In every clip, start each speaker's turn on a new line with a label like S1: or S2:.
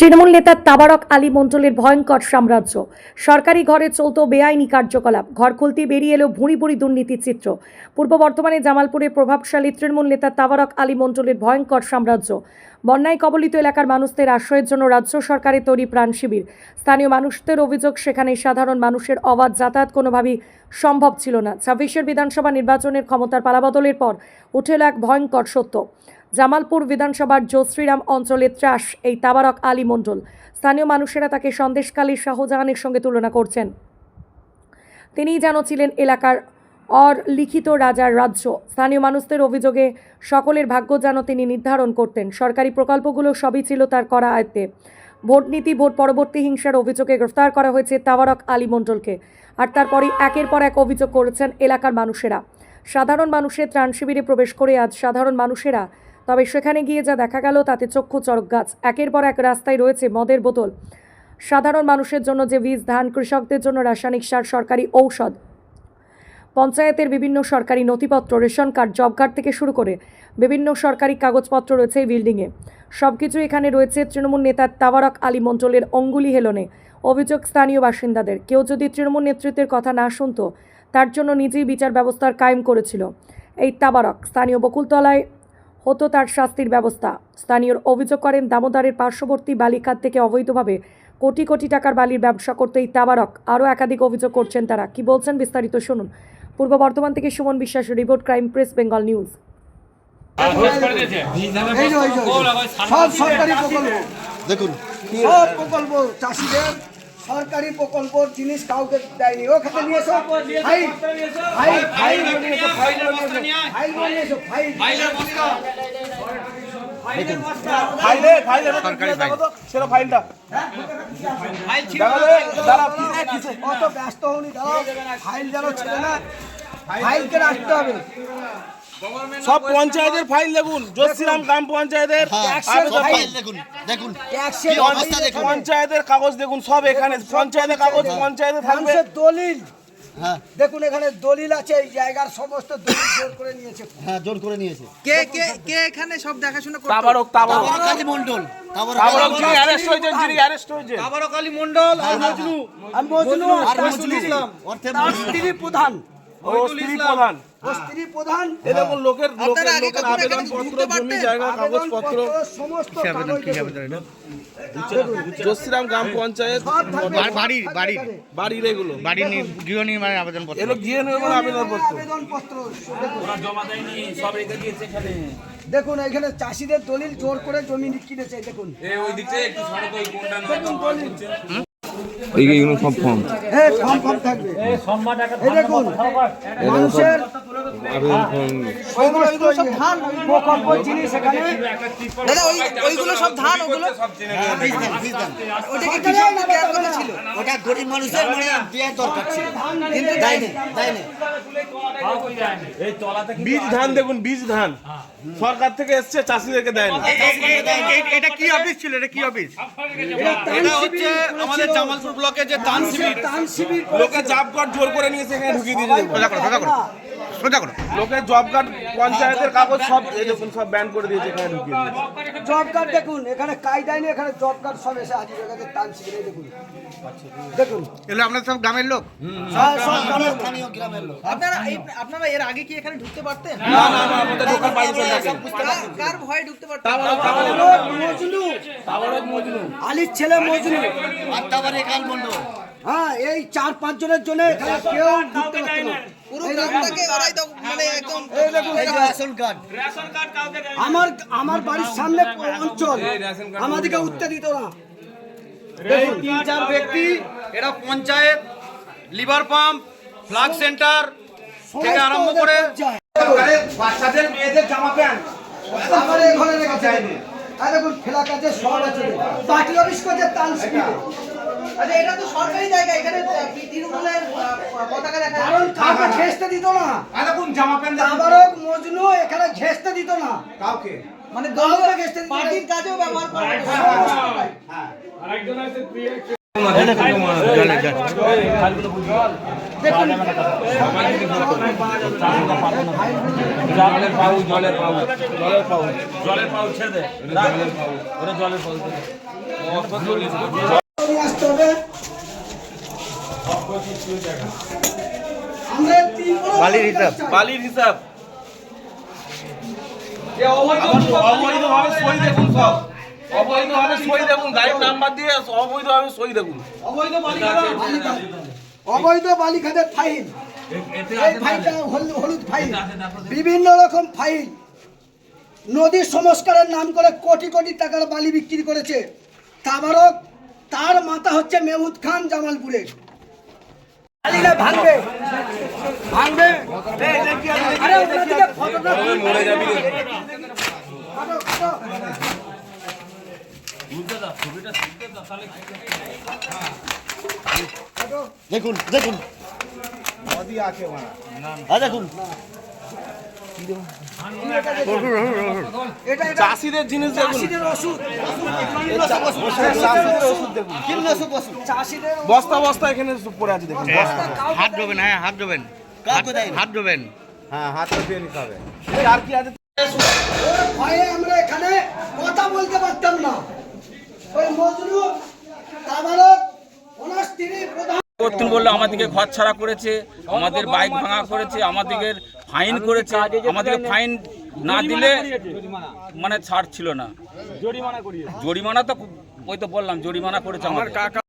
S1: তৃণমূল নেতা তাবারক আলী মণ্ডলের ভয়ঙ্কর সাম্রাজ্য। সরকারি ঘরে চলত বেআইনি কার্যকলাপ, ঘর খুলতে বেরিয়ে এলো ভুঁড়ি ভুঁড়ি দুর্নীতির চিত্র। পূর্ব বর্ধমানে জামালপুরের প্রভাবশালী তৃণমূল নেতা তাবারক আলী মণ্ডলের ভয়ঙ্কর সাম্রাজ্য। বন্যায় কবলিত এলাকার মানুষদের আশ্রয়ের জন্য রাজ্য সরকারের তৈরি প্রাণ শিবির। স্থানীয় মানুষদের অভিযোগ, সেখানে সাধারণ মানুষের অবাধ যাতায়াত কোনোভাবেই সম্ভব ছিল না। ২৬ বিধানসভা নির্বাচনের ক্ষমতার পালাবদলের পর উঠে এলো এক ভয়ঙ্কর সত্য। জামালপুর বিধানসভার জয়শ্রীরাম অঞ্চলের ত্রাস এই তাবারক আলী মণ্ডল। স্থানীয় মানুষেরা তাকে সন্দেশখালীর শাহজাহানের সঙ্গে তুলনা করছেন। তিনিই যেন ছিলেন এলাকার লিখিত রাজার রাজ্য। স্থানীয় মানুষদের অভিযোগে সকলের ভাগ্য যেন তিনি নির্ধারণ করতেন। সরকারি প্রকল্পগুলো সবই ছিল তার করা আয়ত্তে। ভোট নীতি, ভোট পরবর্তী হিংসার অভিযোগে গ্রেফতার করা হয়েছে তাবারক আলী মণ্ডলকে। আর তারপরই একের পর এক অভিযোগ করেছেন এলাকার মানুষেরা। সাধারণ মানুষের ত্রাণ শিবিরে প্রবেশ করে আজ সাধারণ মানুষেরা, তবে সেখানে গিয়ে যা দেখা গেল তাতে চক্ষু চড়ক গাছ। একের পর এক রাস্তায় রয়েছে মদের বোতল, সাধারণ মানুষের জন্য যে বীজ, ধান, কৃষকদের জন্য রাসায়নিক সার, সরকারি ঔষধ, পঞ্চায়েতের বিভিন্ন সরকারি নথিপত্র, রেশন কার্ড, জব কার্ড থেকে শুরু করে বিভিন্ন সরকারি কাগজপত্র রয়েছে এই বিল্ডিংয়ে। সব কিছু এখানে রয়েছে তৃণমূল নেতা তাবারক আলী মণ্ডলের অঙ্গুলি হেলনে। অভিযোগ স্থানীয় বাসিন্দাদের, কেউ যদি তৃণমূল নেতৃত্বের কথা না শুনতো তার জন্য নিজেই বিচার ব্যবস্থার কায়েম করেছিল এই তাবারক। স্থানীয় বকুলতলায় হতো তার শাস্তির ব্যবস্থা। স্থানীয় অভিযোগ করেন, দামোদরের পার্শ্ববর্তী বালিখাত থেকে অবৈধভাবে কোটি কোটি টাকার বালির ব্যবসা করতে এই তাবারক। আরও একাধিক অভিযোগ করছেন তারা। কি বলছেন বিস্তারিত শুনুন। পূর্ব বর্ধমান থেকে সুমন বিশ্বাস report, crime press Bengal news.
S2: দেখুন সব প্রকল্প চাষিদের সরকারি প্রকল্প জিনিস কাউকে দেয়নি। ওখানে নিয়ে এসো ফাইল ফাইল ফাইল অত ব্যস্ত হনি, দাঁড়াও ফাইল যেন ছেড়ে না, ফাইলকে রাখতে হবে।
S3: সব পঞ্চায়েতের ফাইল দেখুন, জয়শ্রীরাম গ্রাম পঞ্চায়েতের
S2: দেখুন
S3: পঞ্চায়েতের কাগজ দেখুন, সব এখানে পঞ্চায়েতের কাগজ পঞ্চায়েতে থাকবে।
S2: দলিল দেখুন, এখানে দলিল আছে, এই জায়গার সমস্ত দলিল জোর করে নিয়েছে।
S4: হ্যাঁ, জোর করে নিয়েছে।
S2: কে কে কে এখানে সব দেখাশোনা করতে?
S3: তাবারক
S4: আলী মণ্ডল,
S3: তাবারক যিনি অ্যারেস্ট হয়েছেন,
S2: তাবারক আলী মণ্ডল আর মজনু, আর মজনু আর মজনু ইসলাম, তার স্ত্রী প্রধান,
S3: ও স্ত্রী প্রধান,
S2: ও স্ত্রী প্রধান।
S3: এই দেখুন লোকের আবেদনপত্র, জমি জায়গা, কাগজপত্র,
S2: সমস্ত
S3: জয়শ্রীরাম গ্রাম পঞ্চায়েত বাড়ির এগুলো
S4: গৃহ নির্মাণের আবেদনপত্র,
S3: এগুলো গিয়ে নেবেন আবেদনপত্র।
S2: দেখুন এখানে চাষিদের দলিল জোর করে জমি কিনেছে। দেখুন
S3: এইগুলো সব ফর্ম,
S2: হ্যাঁ ফর্ম ফর্ম থাকবে। এই দেখুন মানুষের সমস্ত সব ধান প্রকল্প জিনিস এখানে। দাদা ওইগুলো সব ধান, ওগুলো ওটা কি ছিল?
S4: ওটা গরিব মানুষের মানে দেওয়ার দরকার ছিল, কিন্তু দেয়নি।
S3: বীজ ধান দেখুন, বীজ ধান সরকার থেকে এসছে, চাষিদেরকে দেয় না।
S4: এটা কি অফিস ছিল? এটা কি অফিস?
S3: এটা হচ্ছে আমাদের জামালপুর ব্লকে যে ত্রাণ শিবির, লোকে জব কার্ড জোর করে নিয়েছে, এখানে ঢুকিয়ে দিয়েছে। লোকের জব কার্ড, পঞ্চায়েতের কাগজ সব এই দেখুন সব ব্যান করে দিয়েছে, এখানে ঢুকিয়ে দিয়েছে।
S2: জব কার্ড দেখুন, এখানে কায়দায় নেই, এখানে জব কার্ড সব এসে হাজির হয়ে গেছে ত্রাণ শিবিরে। দেখুন দেখুন
S4: এগুলো আপনাদের সব গ্রামের লোক?
S2: সব
S4: গ্রামের লোক।
S5: আপনারা এর আগে কি এখানে ঢুকতে পারতেন?
S3: না না না, আমাদের লোকাল বাড়ি চলে গেছে।
S5: কার ভয়ে ঢুকতে পারতেন?
S2: তাবারক মজনু, আলীর ছেলে মজনু
S4: আর তাবারক আলী মণ্ডল।
S2: হ্যাঁ, এই 4-5 জনের জন্য এখানে কেউ ঢুকতে পারতো না।
S5: পুরো গ্রামটাকে ওরাই তো মানে একদম
S4: এই যে রেশন কার্ড,
S2: আমার বাড়ির সামনে অঞ্চল, আমাদেরকে উঠতে দিত না।
S6: এই 3-4 ব্যক্তি, এরা panchayat, liver pump, flag centre থেকে আরম্ভ করে
S3: বাচ্চাদের মেয়েদের জামা প্যান্ট
S2: আমার এই ঘরে রেখে যায়নি। আর দেখুন ফেলা কাজে শহর আছে, পার্টি অফিস করছে ত্রাণ শিবিরে।
S5: আচ্ছা, এটা তো সরকারি জায়গা, এখানে তৃণমূলের পতাকা দেখা যায়।
S2: কারণ কাউকে ঘেঁষতে দিত না।
S3: দেখুন জামা প্যান্ট
S2: তাবারক মজনু এখানে ঘেঁষতে দিত না
S3: কাউকে,
S5: মানে
S2: কাউকে ঘেঁষতে দিত না।
S5: পার্টির কাজেও ব্যবহার করে।
S2: সমস্ত দেখুন নিয়ে আসতে হবে। আমরা
S3: বালির হিসাব অবৈধভাবে সই দেখুন, সব অবৈধভাবে সই দেখুন, গাড়ির নাম্বার দিয়ে অবৈধভাবে সই দেখুন।
S2: অবৈধ বালিখাতের ফাইল, এই ফাইলটা হলুদ ফাইল, বিভিন্ন রকম ফাইল, নদীর সংস্কারের নাম করে কোটি কোটি টাকার বালি বিক্রি করেছে তাবারক। তার মাথা হচ্ছে মেহমুদ খান জামালপুরে। বালিটা ভাঙবে ভাঙবে। আরে ওদিকে ফটোটা
S3: মরে যাবি রে।
S2: Photo, photo.
S4: দেখুন দেখুন দেখুন
S2: এটা
S3: চাষিদের জিনিস দেখুন,
S2: চাষিদের ওষুধ, চাষিদের
S3: বস্তা বস্তা এখানে পড়ে আছে দেখুন।
S4: হাত ধোবেন, হ্যাঁ হাত ধোবেন, হাত ধোবেন।
S3: আর কি আছে?
S2: ভয়ে আমরা এখানে কথা বলতে পারতাম না। ওই মজনু তাবারক ওনার স্ত্রী প্রধান
S7: করতুন বললো আমাদেরকে ঘর ছাড়া করেছে, আমাদের বাইক ভাঙা করেছে, আমাদেরকে ফাইন করেছে। আমাদেরকে ফাইন না দিলে মানে ছাড় ছিল না। জরিমানা তো ওই তো বললাম জরিমানা করেছে আমার কাকা।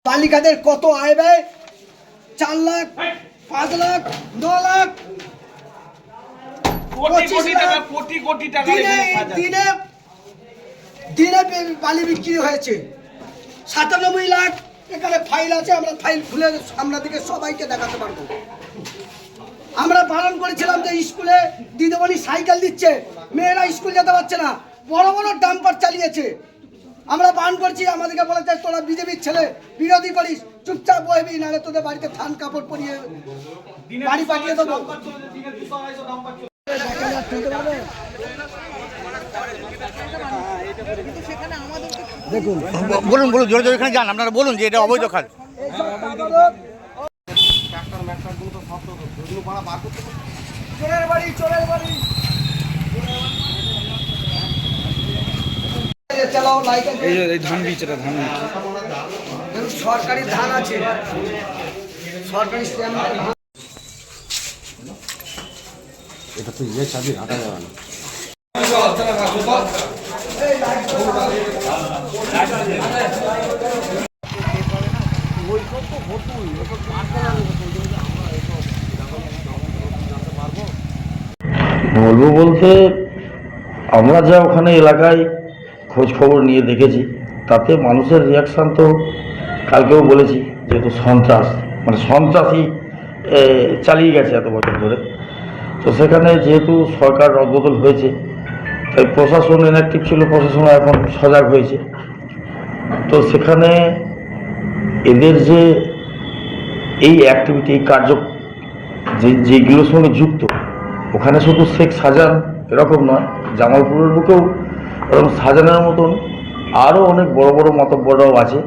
S2: বালিকাদের কত আয় ব্যয়, 4 লাখ, 5 লাখ, 9 লাখ,
S3: কোটি কোটি টাকা, কোটি কোটি টাকা
S2: দিনে
S3: এখানে
S2: দিনে দিনে বালি বিক্রি হয়েছে 97 লাখ। এখানে ফাইল আছে, আমরা ফাইল খুলে আপনাদেরকে সবাইকে দেখাতে পারবো। আমরা বারণ করেছিলাম যে স্কুলে দিদিমণি সাইকেল দিচ্ছে, মেয়েরা স্কুল যেতে পারছে না, বড় বড় ডাম্পার চালিয়েছে। আমরা বারণ করছি, আমাদেরকে বলেছে তোরা বিজেপির ছেলে, বিরোধী করিস, চুপচাপ বসবি, নাহলে তোদের বাড়িতে থান কাপড় পরিয়ে বাড়ি পাঠিয়ে দেবো।
S4: বলুন বলুন, জোরে জোরে এখানে যান, আপনারা বলুন যে এটা অবৈধ খাল।
S2: চোরের বাড়ি, চোরের বাড়ি। চালাও লাইট আছে।
S6: এই ধান বীজ, এটা ধান বীজ।
S2: দেখুন, সরকারি ধান আছে, সরকারি স্ট্যাম্পের ধান।
S8: এটা তো ইয়ে চাবি হাঁটা যাবে না।
S9: বলবো বলতে আমরা যা ওখানে এলাকায় খোঁজ খবর নিয়ে দেখেছি, তাতে মানুষের রিয়াকশান তো কালকেও বলেছি, যেহেতু সন্ত্রাস মানে সন্ত্রাসী চালিয়ে গেছে এত বছর ধরে। তো সেখানে যেহেতু সরকার রদবদল হয়েছে, তাই প্রশাসন ইনঅ্যাক্টিভ ছিল, প্রশাসন এখন সজাগ হয়েছে। তো সেখানে এদের যে এই অ্যাক্টিভিটি, এই কার্য যেগুলোর সঙ্গে যুক্ত, ওখানে শুধু শেখ শাহজাহান এরকম নয়, জামালপুরের বুকেও এরকম শাহজাহানের মতন আরও অনেক বড় বড় মাতব্বররাও আছে।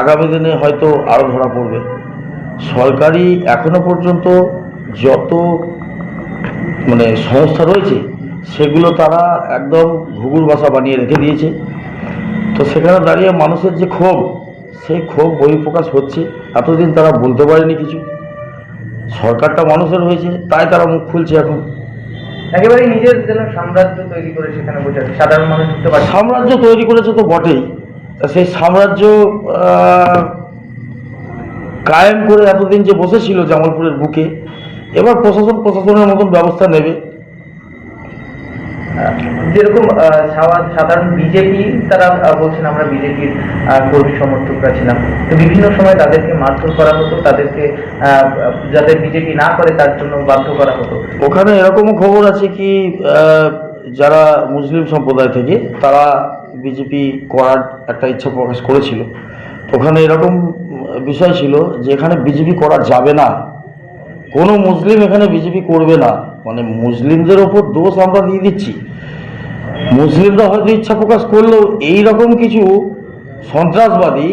S9: আগামী দিনে হয়তো আরও ধরা পড়বে। সরকারি এখনো পর্যন্ত যত মানে সংস্থা রয়েছে সেগুলো তারা একদম ঘুঘুর বাসা বানিয়ে রেখে দিয়েছে। তো সেখানে দাঁড়িয়ে মানুষের যে ক্ষোভ, সেই ক্ষোভ বহিঃপ্রকাশ হচ্ছে। এতদিন তারা বলতে পারেনি কিছু, সরকারটা মানুষের হয়েছে তাই তারা মুখ খুলছে এখন।
S10: একেবারে নিজের যেন সাম্রাজ্য তৈরি করে সেখানে বসে আছে, সাধারণ মানুষ বুঝতে পারে।
S9: সাম্রাজ্য তৈরি করেছে তো বটেই, তা সেই সাম্রাজ্য কায়েম করে এতদিন যে বসেছিল জামালপুরের বুকে, এবার প্রশাসনের মতন ব্যবস্থা নেবে।
S10: যেরকম সাধারণ বিজেপি তারা বলছেন আমরা বিজেপির কর্মী সমর্থকরা ছিলাম, তো বিভিন্ন সময় তাদেরকে মারধর করা হতো, তাদেরকে যাতে বিজেপি না করে তার জন্য বাধ্য করা হতো।
S9: ওখানে এরকমও খবর আছে কি যারা মুসলিম সম্প্রদায় থেকে তারা বিজেপি করার একটা ইচ্ছা প্রকাশ করেছিল। ওখানে এরকম বিষয় ছিল যে এখানে বিজেপি করা যাবে না, কোনো মুসলিম এখানে বিজেপি করবে না, মানে মুসলিমদের ওপর দোষ আমরা দিয়ে দিচ্ছি। মুসলিমরা হয়তো ইচ্ছা প্রকাশ করলেও এই রকম কিছু সন্ত্রাসবাদী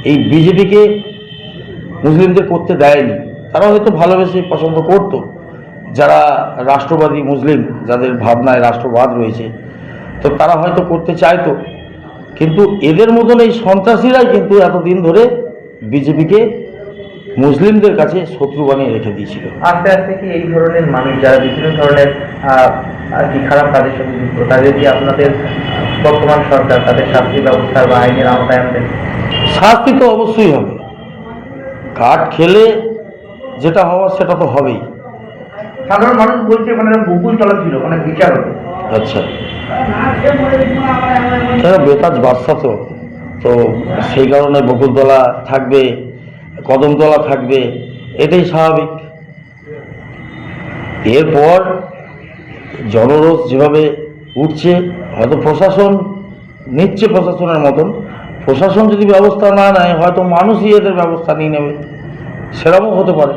S9: এই বিজেপিকে মুসলিমদের করতে দেয়নি। তারা হয়তো ভালোবেসে পছন্দ করত, যারা রাষ্ট্রবাদী মুসলিম, যাদের ভাবনায় রাষ্ট্রবাদ রয়েছে, তো তারা হয়তো করতে চাইতো। কিন্তু এদের মতন এই সন্ত্রাসীরাই কিন্তু এতদিন ধরে বিজেপিকে মুসলিমদের কাছে শত্রু বানিয়ে রেখে দিয়েছিল।
S10: আস্তে আস্তে কি এই ধরনের মানুষ যারা বিভিন্ন ধরনের আর কি খারাপ কাজের সঙ্গে যুক্ত, তাদের কি আপনাদের বর্তমান সরকার তাদের শাস্তি ব্যবস্থার বা আইনের আওতায় আনবেন?
S9: শাস্তি তো অবশ্যই হবে, কাঠ খেলে যেটা হওয়ার সেটা তো হবেই।
S10: সাধারণ মানুষ বলছে মানে বকুলতলা ছিল, মানে বিচার হতো।
S9: আচ্ছা, বেতাজ বাদশা তো তো সেই কারণে বকুলতলা থাকবে, কদমতলা থাকবে, এটাই স্বাভাবিক। এরপর জনরোষ যেভাবে উঠছে, হয়তো প্রশাসন নিচ্ছে প্রশাসনের মতন, প্রশাসন যদি ব্যবস্থা না নেয় হয়তো মানুষই এদের ব্যবস্থা নিয়ে নেবে, সেরকমও হতে পারে।